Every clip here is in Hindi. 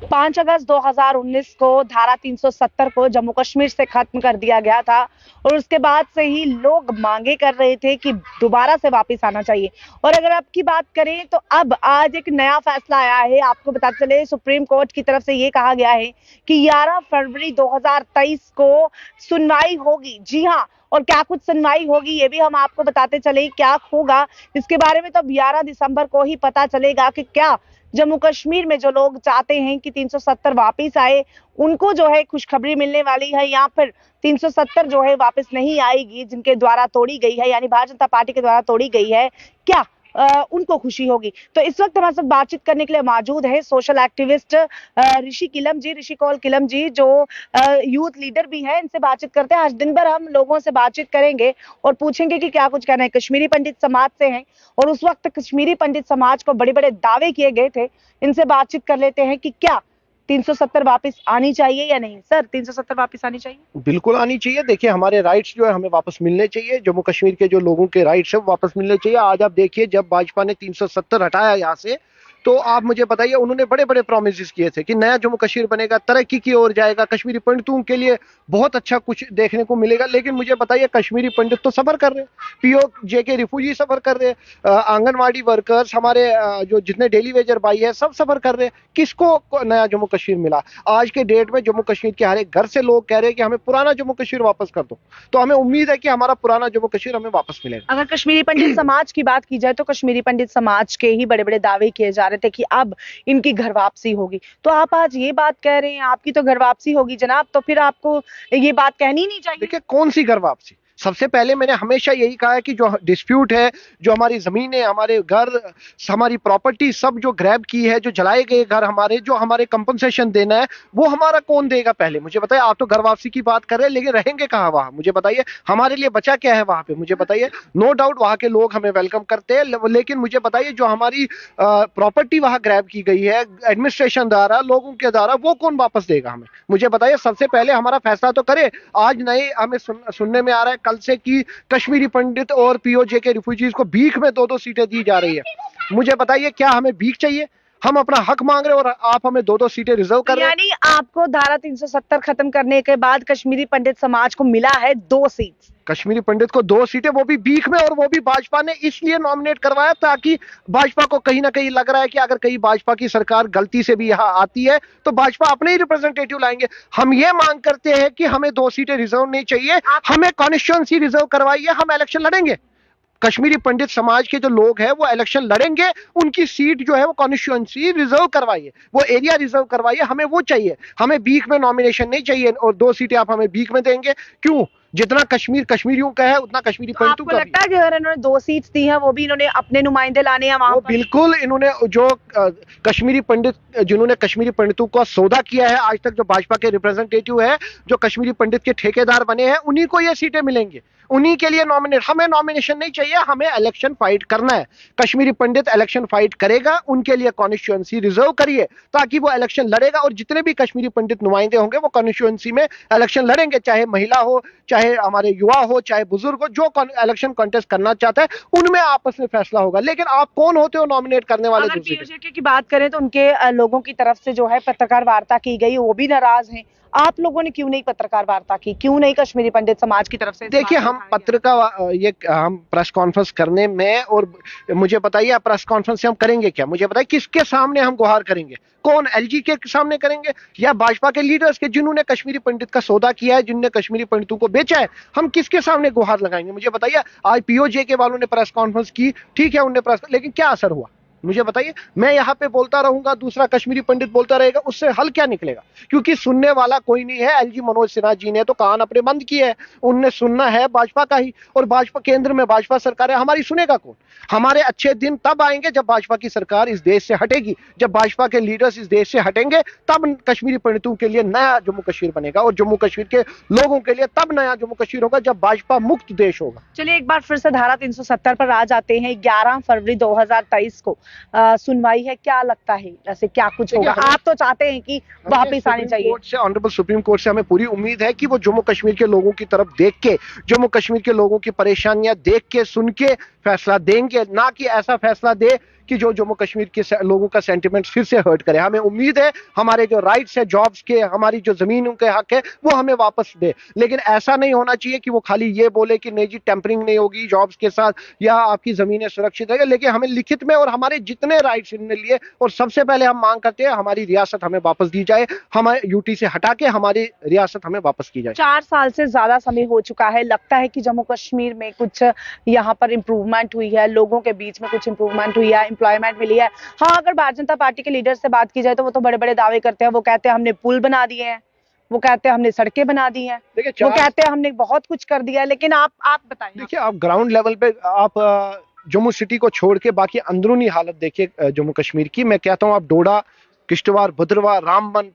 5 अगस्त 2019 को धारा 370 को जम्मू कश्मीर से खत्म कर दिया गया था और उसके बाद से ही लोग मांगे कर रहे थे कि दोबारा से वापस आना चाहिए। और अगर आपकी बात करें तो अब आज एक नया फैसला आया है। आपको बता चले सुप्रीम कोर्ट की तरफ से ये कहा गया है कि 11 फरवरी 2023 को सुनवाई होगी। जी हाँ, और क्या कुछ सुनवाई होगी ये भी हम आपको बताते चले। क्या होगा इसके बारे में तो 11 दिसंबर को ही पता चलेगा कि क्या जम्मू कश्मीर में जो लोग चाहते हैं कि 370 वापस आए उनको जो है खुशखबरी मिलने वाली है, या फिर 370 जो है वापस नहीं आएगी जिनके द्वारा तोड़ी गई है, यानी भारतीय जनता पार्टी के द्वारा तोड़ी गई है, क्या उनको खुशी होगी। तो इस वक्त हमारे साथ बातचीत करने के लिए मौजूद है सोशल एक्टिविस्ट ऋषि कौल किलम जी, जो यूथ लीडर भी है। इनसे बातचीत करते हैं। आज दिन भर हम लोगों से बातचीत करेंगे और पूछेंगे कि क्या कुछ कहना है। कश्मीरी पंडित समाज से हैं और उस वक्त कश्मीरी पंडित समाज को बड़े बड़े दावे किए गए थे। इनसे बातचीत कर लेते हैं कि क्या 370 वापस आनी चाहिए या नहीं। सर, 370 वापस आनी चाहिए? बिल्कुल आनी चाहिए। देखिए, हमारे राइट्स जो है हमें वापस मिलने चाहिए। जम्मू कश्मीर के जो लोगों के राइट्स है वो वापस मिलने चाहिए। आज आप देखिए, जब भाजपा ने 370 हटाया यहाँ से, तो आप मुझे बताइए, उन्होंने बड़े बड़े प्रोमिस किए थे कि नया जम्मू कश्मीर बनेगा, तरक्की की ओर जाएगा, कश्मीरी पंडितों के लिए बहुत अच्छा कुछ देखने को मिलेगा। लेकिन मुझे बताइए, कश्मीरी पंडित तो सफर कर रहे हैं, पीओजे के रिफ्यूजी सफर कर रहे हैं, आंगनवाड़ी वर्कर्स, हमारे जो जितने डेली वेजर भाई है सब सफर कर रहे हैं। किसको नया जम्मू कश्मीर मिला? आज के डेट में जम्मू कश्मीर के हर एक घर से लोग कह रहे हैं कि हमें पुराना जम्मू कश्मीर वापस कर दो। तो हमें उम्मीद है कि हमारा पुराना जम्मू कश्मीर हमें वापस मिलेगा। अगर कश्मीरी पंडित समाज की बात की जाए तो कश्मीरी पंडित समाज के ही बड़े बड़े दावे किए जा रहे थे कि अब इनकी घर वापसी होगी। तो आप आज ये बात कह रहे हैं आपकी तो घर वापसी होगी जनाब, तो फिर आपको ये बात कहनी नहीं चाहिए। देखिए, कौन सी घर वापसी? सबसे पहले मैंने हमेशा यही कहा है कि जो डिस्प्यूट है, जो हमारी जमीनें, हमारे घर, हमारी प्रॉपर्टी सब जो ग्रैब की है, जो जलाए गए घर हमारे, जो हमारे कंपनसेशन देना है, वो हमारा कौन देगा? पहले मुझे बताइए। आप तो घर वापसी की बात कर रहे हैं, लेकिन रहेंगे कहाँ वहां? मुझे बताइए, हमारे लिए बचा क्या है वहां पे? मुझे बताइए। नो डाउट वहां के लोग हमें वेलकम करते हैं, लेकिन मुझे बताइए, जो हमारी प्रॉपर्टी वहां ग्रैब की गई है एडमिनिस्ट्रेशन द्वारा, लोगों के द्वारा, वो कौन वापस देगा हमें? मुझे बताइए। सबसे पहले हमारा फैसला तो करे। आज नए हमें सुनने में आ रहा है कल से कि कश्मीरी पंडित और पीओजे के रिफ्यूजीज को भीख में 2-2 सीटें दी जा रही है। मुझे बताइए, क्या हमें भीख चाहिए? हम अपना हक मांग रहे हैं और आप हमें 2-2 सीटें रिजर्व कर रहे हैं। यानी आपको धारा 370 खत्म करने के बाद कश्मीरी पंडित समाज को मिला है 2 सीट। कश्मीरी पंडित को 2 सीटें, वो भी भीख में, और वो भी भाजपा ने इसलिए नॉमिनेट करवाया ताकि भाजपा को कहीं ना कहीं लग रहा है कि अगर कहीं भाजपा की सरकार गलती से भी यहाँ आती है तो भाजपा अपने ही रिप्रेजेंटेटिव लाएंगे। हम ये मांग करते हैं कि हमें 2 सीटें रिजर्व नहीं चाहिए, हमें कॉन्स्टिट्यूएंसी रिजर्व करवाइए, हम इलेक्शन लड़ेंगे। कश्मीरी पंडित समाज के जो लोग हैं वो इलेक्शन लड़ेंगे, उनकी सीट जो है वो कॉन्स्टिट्यूएंसी रिजर्व करवाइए, वो एरिया रिजर्व करवाइए, हमें वो चाहिए। हमें भीख में नॉमिनेशन नहीं चाहिए और 2 सीटें आप हमें भीख में देंगे क्यों? जितना कश्मीर कश्मीरियों का है उतना कश्मीरी पंडितों का। आपको लगता है कि अगर इन्होंने 2 सीट्स दी हैं वो भी इन्होंने अपने नुमाइंदे लाने हैं वहां पर? बिल्कुल, इन्होंने जो कश्मीरी पंडित, जिन्होंने कश्मीरी पंडितों का सौदा किया है आज तक, जो भाजपा के रिप्रेजेंटेटिव है, जो कश्मीरी पंडित के ठेकेदार बने हैं, उन्हीं को ये सीटें मिलेंगी, उन्हीं के लिए नॉमिनेट। हमें नॉमिनेशन नहीं चाहिए, हमें इलेक्शन फाइट करना है। कश्मीरी पंडित इलेक्शन फाइट करेगा, उनके लिए कॉन्स्टिट्यूएंसी रिजर्व करिए ताकि वो इलेक्शन लड़ेगा और जितने भी कश्मीरी पंडित नुमाइंदे होंगे वो कॉन्स्टिट्यूएंसी में इलेक्शन लड़ेंगे, चाहे महिला हो, चाहे हमारे युवा हो, चाहे बुजुर्ग हो, जो इलेक्शन कॉन्टेस्ट करना चाहता है उनमें आपस में फैसला होगा। लेकिन आप कौन होते हो नॉमिनेट करने वाले? अगर पीओजे की बात करें तो उनके लोगों की तरफ से जो है पत्रकार वार्ता की गई, वो भी नाराज हैं। आप लोगों ने क्यों नहीं पत्रकार वार्ता की? क्यों नहीं कश्मीरी पंडित समाज की तरफ से? देखिए, हम हम प्रेस कॉन्फ्रेंस करने में, और मुझे बताइए प्रेस कॉन्फ्रेंस से हम करेंगे क्या? मुझे बताइए, किसके सामने हम गुहार करेंगे? कौन? एलजी के सामने करेंगे या भाजपा के लीडर्स के, जिन्होंने कश्मीरी पंडित का सौदा किया है, जिन्होंने कश्मीरी पंडितों को बेचा है? हम किसके सामने गुहार लगाएंगे? मुझे बताइए। आज पीओजे के वालों ने प्रेस कॉन्फ्रेंस की, ठीक है, उन्होंने प्रेस, लेकिन क्या असर हुआ? मुझे बताइए। मैं यहाँ पे बोलता रहूंगा, दूसरा कश्मीरी पंडित बोलता रहेगा, उससे हल क्या निकलेगा? क्योंकि सुनने वाला कोई नहीं है। एलजी मनोज सिन्हा जी ने तो कान अपने बंद किए हैं, उनने सुनना है भाजपा का ही, और भाजपा केंद्र में भाजपा सरकार है, हमारी सुनेगा कौन? हमारे अच्छे दिन तब आएंगे जब भाजपा की सरकार इस देश से हटेगी, जब भाजपा के लीडर्स इस देश से हटेंगे, तब कश्मीरी पंडितों के लिए नया जम्मू कश्मीर बनेगा और जम्मू कश्मीर के लोगों के लिए तब नया जम्मू कश्मीर होगा, जब भाजपा मुक्त देश होगा। चलिए, एक बार फिर से धारा 370 पर आ जाते हैं। 11 फरवरी 2023 को सुनवाई है, क्या लगता है ऐसे क्या कुछ होगा? आप तो चाहते हैं कि वापिस आनी चाहिए। कोर्ट से, ऑनरेबल सुप्रीम कोर्ट से हमें पूरी उम्मीद है कि वो जम्मू कश्मीर के लोगों की तरफ देख के, जम्मू कश्मीर के लोगों की परेशानियां देख के, सुन के फैसला देंगे, ना कि ऐसा फैसला दे कि जो जम्मू कश्मीर के लोगों का सेंटिमेंट फिर से हर्ट करे। हमें उम्मीद है हमारे जो राइट्स है, जॉब्स के, हमारी जो जमीनों के हक है, वो हमें वापस दे। लेकिन ऐसा नहीं होना चाहिए कि वो खाली ये बोले कि नहीं जी टेम्परिंग नहीं होगी जॉब्स के साथ, या आपकी जमीनें सुरक्षित रहेगी। लेकिन हमें लिखित में, और हमारे जितने राइट्स इनने लिए, और सबसे पहले हम मांग करते हैं हमारी रियासत हमें वापस दी जाए, हमें यूटी से हटा के हमारी रियासत हमें वापस की जाए। 4 साल से ज्यादा समय हो चुका है, लगता है कि जम्मू कश्मीर में कुछ यहाँ पर इंप्रूवमेंट हुई है, लोगों के बीच में कुछ इंप्रूवमेंट हुई है, एम्प्लॉयमेंट मिली है? हाँ, अगर भारतीय जनता पार्टी के लीडर से बात की जाए तो वो तो बड़े बड़े दावे करते हैं। वो कहते हैं हमने पुल बना दिए हैं, वो कहते हैं हमने सड़कें बना दी हैं, वो कहते हैं हमने बहुत कुछ कर दिया है। लेकिन आप बताएं। देखिए, आप ग्राउंड लेवल पे आप जम्मू सिटी को छोड़ के बाकी अंदरूनी हालत देखिए जम्मू कश्मीर की। मैं कहता हूँ आप डोडा, किश्तवाड़, भद्रवाह, रामबन,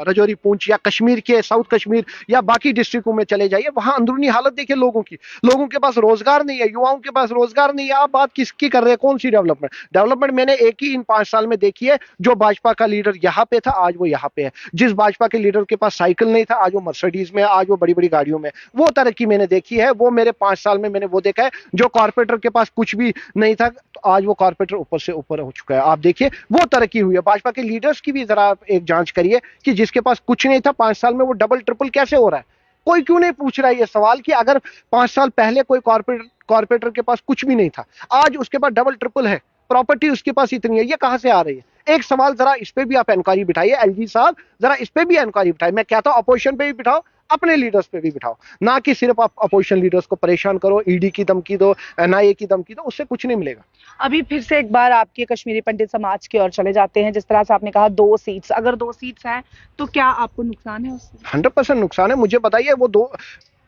रजौरी, पूंछ, या कश्मीर के साउथ कश्मीर या बाकी डिस्ट्रिक्टों में चले जाइए, वहां अंदरूनी हालत देखिए लोगों की। लोगों के पास रोजगार नहीं है, युवाओं के पास रोजगार नहीं है। आप बात किसकी कर रहे हैं? कौन सी डेवलपमेंट? डेवलपमेंट मैंने एक ही इन 5 साल में देखी है। जो भाजपा का लीडर यहाँ पे था, आज वो यहाँ पे है। जिस भाजपा के लीडर के पास साइकिल नहीं था, आज वो मर्सिडीज में, आज वो बड़ी बड़ी गाड़ियों में। वो तरक्की मैंने देखी है, वो मेरे 5 साल में मैंने वो देखा है। जो कॉर्पोरेटर के पास कुछ भी नहीं था, तो आज वो कॉर्पोरेटर ऊपर से ऊपर हो चुका है। आप देखिए वो तरक्की हुई है। भाजपा के लीडर्स की भी जरा एक जांच करिए कि जिसके पास कुछ नहीं था 5 साल में, वो डबल ट्रिपल कैसे हो रहा है। कोई क्यों नहीं पूछ रहा है ये सवाल कि अगर 5 साल पहले कोई कॉर्पोरेटर के पास कुछ भी नहीं था, आज उसके पास डबल ट्रिपल है, प्रॉपर्टी उसके पास इतनी है, ये कहां से आ रही है? एक सवाल जरा इस पे भी आप इंक्वायरी बिठाइए, एलजी साहब, जरा इस पे भी इंक्वायरी बिठाइए। मैं कहता हूं अपोजिशन पे भी बिठाओ, अपने लीडर्स पे भी बिठाओ, ना कि सिर्फ आप अपोजिशन लीडर्स को परेशान करो, ईडी की धमकी दो, एनआईए की धमकी दो, उससे कुछ नहीं मिलेगा। अभी फिर से एक बार आपके कश्मीरी पंडित समाज की ओर चले जाते हैं। जिस तरह से आपने कहा 2 सीट्स, अगर 2 सीट्स हैं तो क्या आपको नुकसान है उससे? 100% नुकसान है। मुझे बताइए, वो दो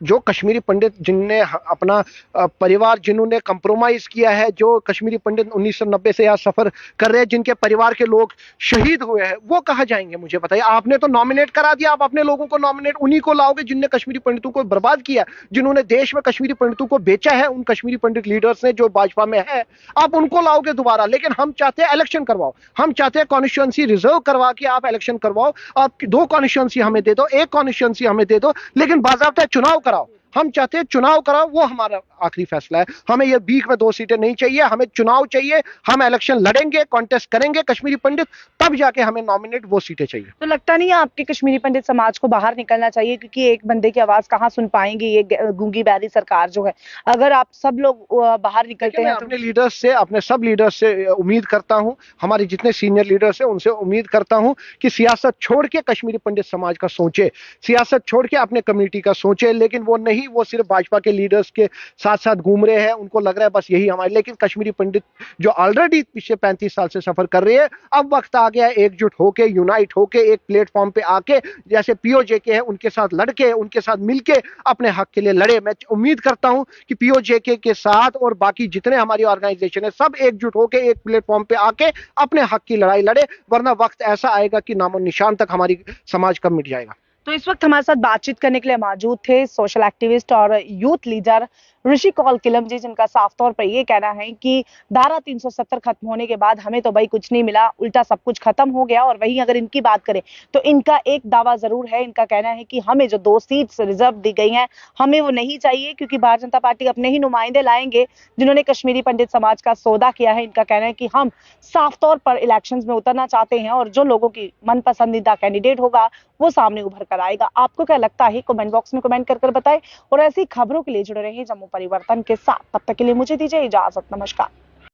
जो कश्मीरी पंडित जिनने अपना परिवार, जिन्होंने कंप्रोमाइज किया है, जो कश्मीरी पंडित 1990 से यहाँ सफर कर रहे हैं, जिनके परिवार के लोग शहीद हुए हैं, वो कहाँ जाएंगे? मुझे बताइए। आपने तो नॉमिनेट करा दिया, आप अपने लोगों को नॉमिनेट उन्हीं को लाओगे जिनने कश्मीरी पंडितों को बर्बाद किया, जिन्होंने देश में कश्मीरी पंडितों को बेचा है। उन कश्मीरी पंडित लीडर्स ने जो भाजपा में है, आप उनको लाओगे दोबारा। लेकिन हम चाहते हैं इलेक्शन करवाओ, हम चाहते हैं कॉन्स्टिट्यूएंसी रिजर्व करवा के आप इलेक्शन करवाओ। आप 2 कॉन्स्टिट्यूएंसी हमें दे दो, 1 कॉन्स्टिट्यूएंसी हमें दे दो, लेकिन बाकायदा चुनाव कराओ। हम चाहते हैं चुनाव कराओ, वो हमारा आखिरी फैसला है। हमें ये बीच में 2 सीटें नहीं चाहिए, हमें चुनाव चाहिए। हम इलेक्शन लड़ेंगे, कॉन्टेस्ट करेंगे कश्मीरी पंडित, तब जाके हमें नॉमिनेट वो सीटें चाहिए। तो लगता नहीं है आपके कश्मीरी पंडित समाज को बाहर निकलना चाहिए? क्योंकि एक बंदे की आवाज कहाँ सुन पाएंगे ये गूंगी बैरी सरकार जो है। अगर आप सब लोग बाहर निकलते हैं, अपने लीडर्स से, अपने सब लीडर्स से उम्मीद करता हूं, हमारे जितने सीनियर लीडर्स हैं उनसे उम्मीद करता हूं कि सियासत छोड़ के कश्मीरी पंडित समाज का सोचे, सियासत छोड़ के अपने कम्युनिटी का सोचे। लेकिन वो नहीं, वो सिर्फ भाजपा के लीडर्स के साथ साथ घूम रहे हैं। उनको लग रहा है बस यही हमारे, लेकिन कश्मीरी पंडित जो ऑलरेडी पिछले 35 साल से सफर कर रहे हैं, अब वक्त आ गया है एकजुट होके, यूनाइट होके, एक प्लेटफॉर्म पे आके, जैसे पीओजे के हैं उनके साथ लड़के, उनके साथ मिलके अपने हक के लिए लड़े। मैं उम्मीद करता हूं कि पीओजे के साथ और बाकी जितने हमारी ऑर्गेनाइजेशन है, सब एकजुट होके एक प्लेटफॉर्म पे आके अपने हक की लड़ाई लड़े, वरना वक्त ऐसा आएगा कि नामो निशान तक हमारी समाज कब मिट जाएगा। तो इस वक्त हमारे साथ बातचीत करने के लिए मौजूद थे सोशल एक्टिविस्ट और यूथ लीडर ऋषि कौल किलम जी, जिनका साफ तौर पर ये कहना है कि धारा 370 खत्म होने के बाद हमें तो भाई कुछ नहीं मिला, उल्टा सब कुछ खत्म हो गया। और वहीं अगर इनकी बात करें तो इनका एक दावा जरूर है। इनका कहना है कि हमें जो 2 सीट्स रिजर्व दी गई हैं, हमें वो नहीं चाहिए, क्योंकि भारतीय जनता पार्टी अपने ही नुमाइंदे लाएंगे जिन्होंने कश्मीरी पंडित समाज का सौदा किया है। इनका कहना है कि हम साफ तौर पर इलेक्शंस में उतरना चाहते हैं और जो लोगों की मन पसंदीदा कैंडिडेट होगा वो सामने उभर कर आएगा। आपको क्या लगता है? कमेंट बॉक्स में कमेंट कर बताएं और ऐसी खबरों के लिए जुड़े रहिए जम्मू परिवर्तन के साथ। तब तक के लिए मुझे दीजिए इजाजत। नमस्कार।